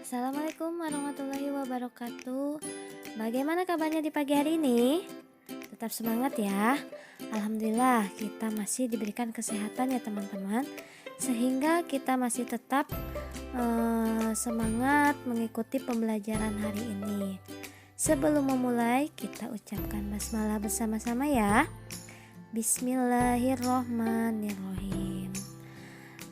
Assalamualaikum warahmatullahi wabarakatuh. Bagaimana kabarnya di pagi hari ini? Tetap semangat ya. Alhamdulillah kita masih diberikan kesehatan ya teman-teman, sehingga kita masih tetap semangat mengikuti pembelajaran hari ini. Sebelum memulai, kita ucapkan basmalah bersama-sama ya. Bismillahirrohmanirrohim.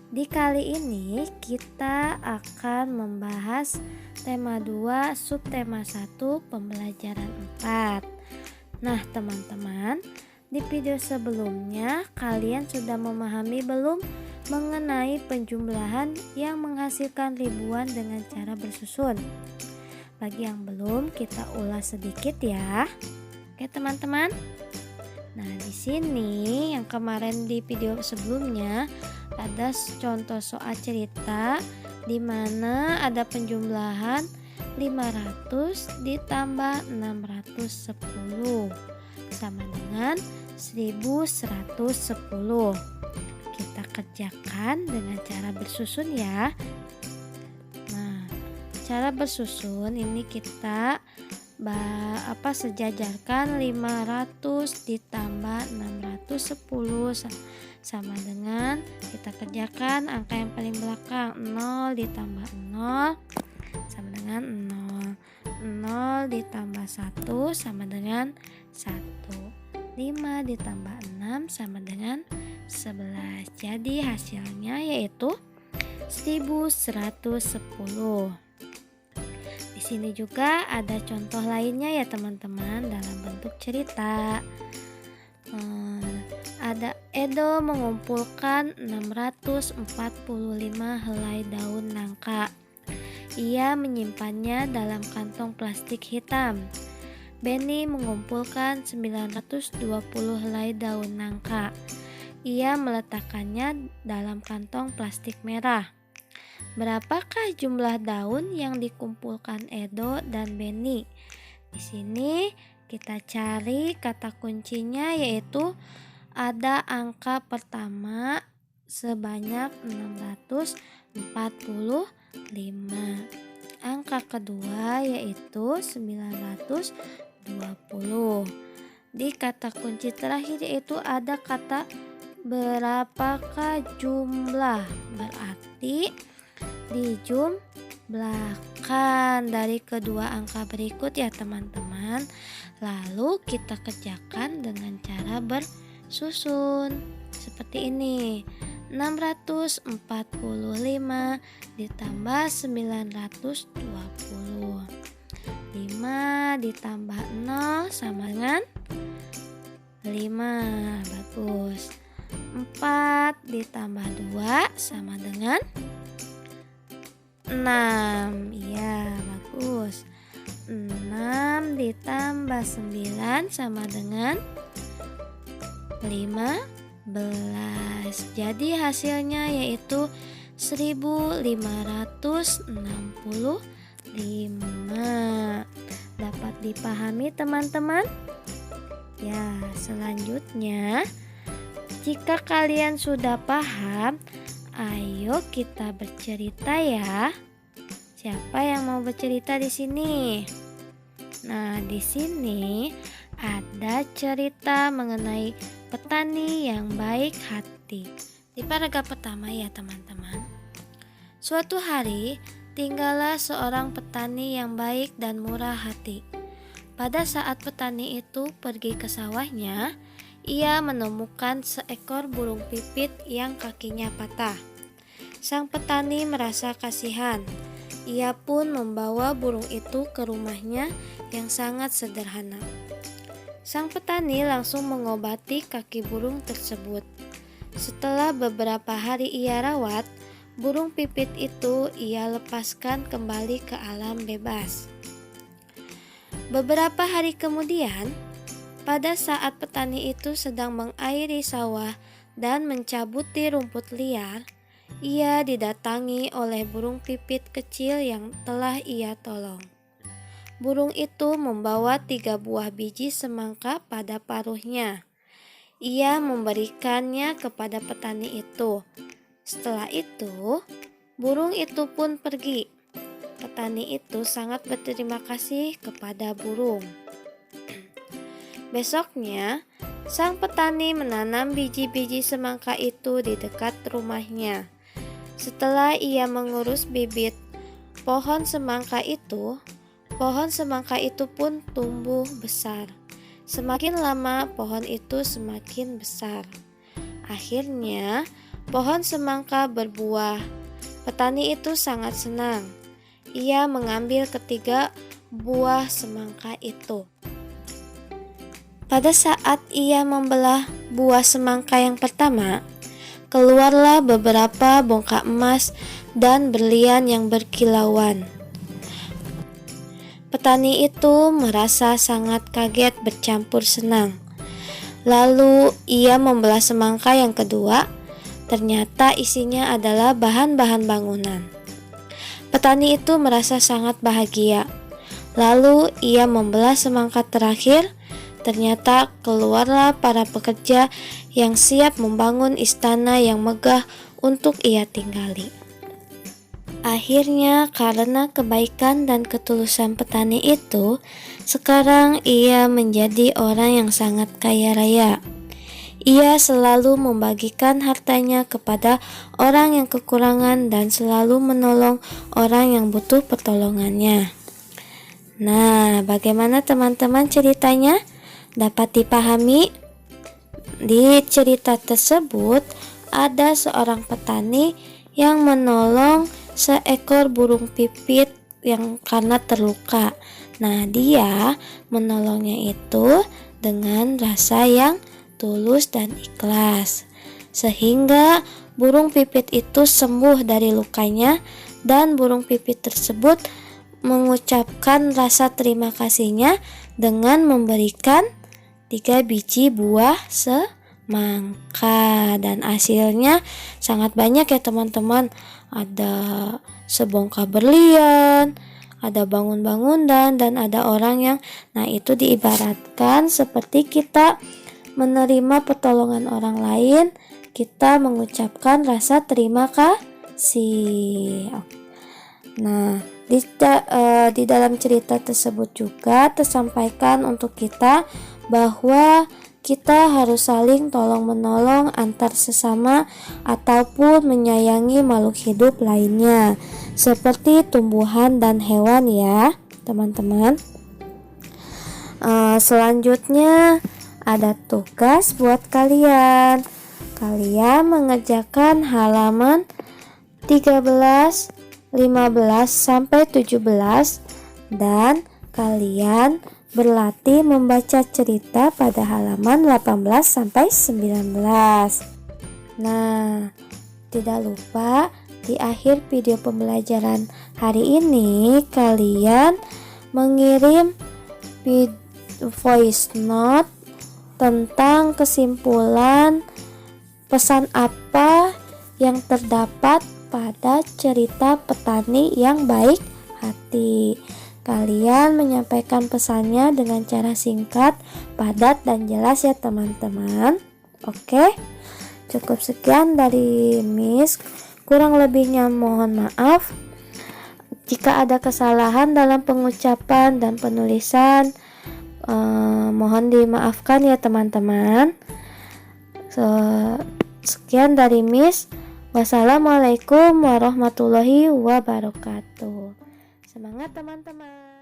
Di kali ini kita akan membahas tema 2 subtema 1 pembelajaran 4. Nah teman-teman, di video sebelumnya kalian sudah memahami belum mengenai penjumlahan yang menghasilkan ribuan dengan cara bersusun? Bagi yang belum, kita ulas sedikit ya. Oke teman-teman. Nah, di sini yang kemarin di video sebelumnya ada contoh soal cerita di mana ada penjumlahan 500 ditambah 610 sama dengan 1110. Kita kerjakan dengan cara bersusun ya. Nah, cara bersusun ini kita sejajarkan 500 ditambah 610 sama dengan kita kerjakan angka yang paling belakang 0 ditambah 0 sama dengan 0 ditambah 1 sama dengan 1 5 ditambah 6 sama dengan 11. Jadi hasilnya yaitu 1110. Di sini juga ada contoh lainnya ya teman-teman dalam bentuk cerita. Ada Edo mengumpulkan 645 helai daun nangka. Ia menyimpannya dalam kantong plastik hitam. Benny mengumpulkan 920 helai daun nangka. Ia meletakkannya dalam kantong plastik merah. Berapakah jumlah daun yang dikumpulkan Edo dan Benny? Di sini kita cari kata kuncinya yaitu ada angka pertama sebanyak 645. Angka kedua yaitu 920. Di kata kunci terakhir yaitu ada kata berapakah jumlah, berarti dijumlahkan dari kedua angka berikut ya teman-teman. Lalu kita kerjakan dengan cara bersusun seperti ini. 645 ditambah 920. 5 ditambah 0 sama dengan 5. Bagus. 4 ditambah 2 sama dengan 6. Iya, bagus. 6 ditambah 9 sama dengan 15. Jadi hasilnya yaitu 1565. Dapat dipahami teman-teman? Ya, selanjutnya jika kalian sudah paham, ayo kita bercerita ya. Siapa yang mau bercerita di sini? Nah, di sini ada cerita mengenai petani yang baik hati. Di paragraf pertama ya teman-teman. Suatu hari, tinggallah seorang petani yang baik dan murah hati. Pada saat petani itu pergi ke sawahnya, ia menemukan seekor burung pipit yang kakinya patah. Sang petani merasa kasihan. Ia pun membawa burung itu ke rumahnya yang sangat sederhana. Sang petani langsung mengobati kaki burung tersebut. Setelah beberapa hari ia rawat, burung pipit itu ia lepaskan kembali ke alam bebas. Beberapa hari kemudian, pada saat petani itu sedang mengairi sawah dan mencabuti rumput liar, ia didatangi oleh burung pipit kecil yang telah ia tolong. Burung itu membawa 3 buah biji semangka pada paruhnya. Ia memberikannya kepada petani itu. Setelah itu, burung itu pun pergi. petani itu sangat berterima kasih kepada burung. Besoknya, sang petani menanam biji-biji semangka itu di dekat rumahnya. Setelah ia mengurus bibit pohon semangka itu pun tumbuh besar. Semakin lama pohon itu semakin besar. Akhirnya, pohon semangka berbuah. Petani itu sangat senang. Ia mengambil ketiga buah semangka itu. Pada saat ia membelah buah semangka yang pertama, keluarlah beberapa bongkak emas dan berlian yang berkilauan. Petani itu merasa sangat kaget bercampur senang. Lalu ia membelah semangka yang kedua, ternyata isinya adalah bahan-bahan bangunan. Petani itu merasa sangat bahagia. Lalu ia membelah semangka terakhir, ternyata keluarlah para pekerja yang siap membangun istana yang megah untuk ia tinggali. Akhirnya, karena kebaikan dan ketulusan petani itu, sekarang ia menjadi orang yang sangat kaya raya. Ia selalu membagikan hartanya kepada orang yang kekurangan dan selalu menolong orang yang butuh pertolongannya. Nah, bagaimana teman-teman ceritanya? Dapat dipahami? Di cerita tersebut ada seorang petani yang menolong seekor burung pipit yang karena terluka. Nah, dia menolongnya itu dengan rasa yang tulus dan ikhlas, sehingga burung pipit itu sembuh dari lukanya, dan burung pipit tersebut mengucapkan rasa terima kasihnya dengan memberikan 3 biji buah semangka, dan hasilnya sangat banyak ya teman-teman. Ada sebongkah berlian, ada bangun-bangunan, dan ada orang yang, nah itu diibaratkan seperti kita menerima pertolongan orang lain, kita mengucapkan rasa terima kasih. Nah, di dalam cerita tersebut juga tersampaikan untuk kita bahwa kita harus saling tolong-menolong antar sesama ataupun menyayangi makhluk hidup lainnya, seperti tumbuhan dan hewan ya, teman-teman. Selanjutnya ada tugas buat kalian. Kalian mengerjakan halaman 13, 15 sampai 17 dan kalian berlatih membaca cerita pada halaman 18 sampai 19. Nah, tidak lupa di akhir video pembelajaran hari ini kalian mengirim voice note tentang kesimpulan pesan apa yang terdapat pada cerita petani yang baik hati. Kalian menyampaikan pesannya dengan cara singkat, padat, dan jelas ya teman-teman. Oke, cukup sekian dari Miss. Kurang lebihnya mohon maaf. Jika ada kesalahan dalam pengucapan dan penulisan, mohon dimaafkan ya teman-teman. Sekian dari Miss. Wassalamualaikum warahmatullahi wabarakatuh. Semangat teman-teman.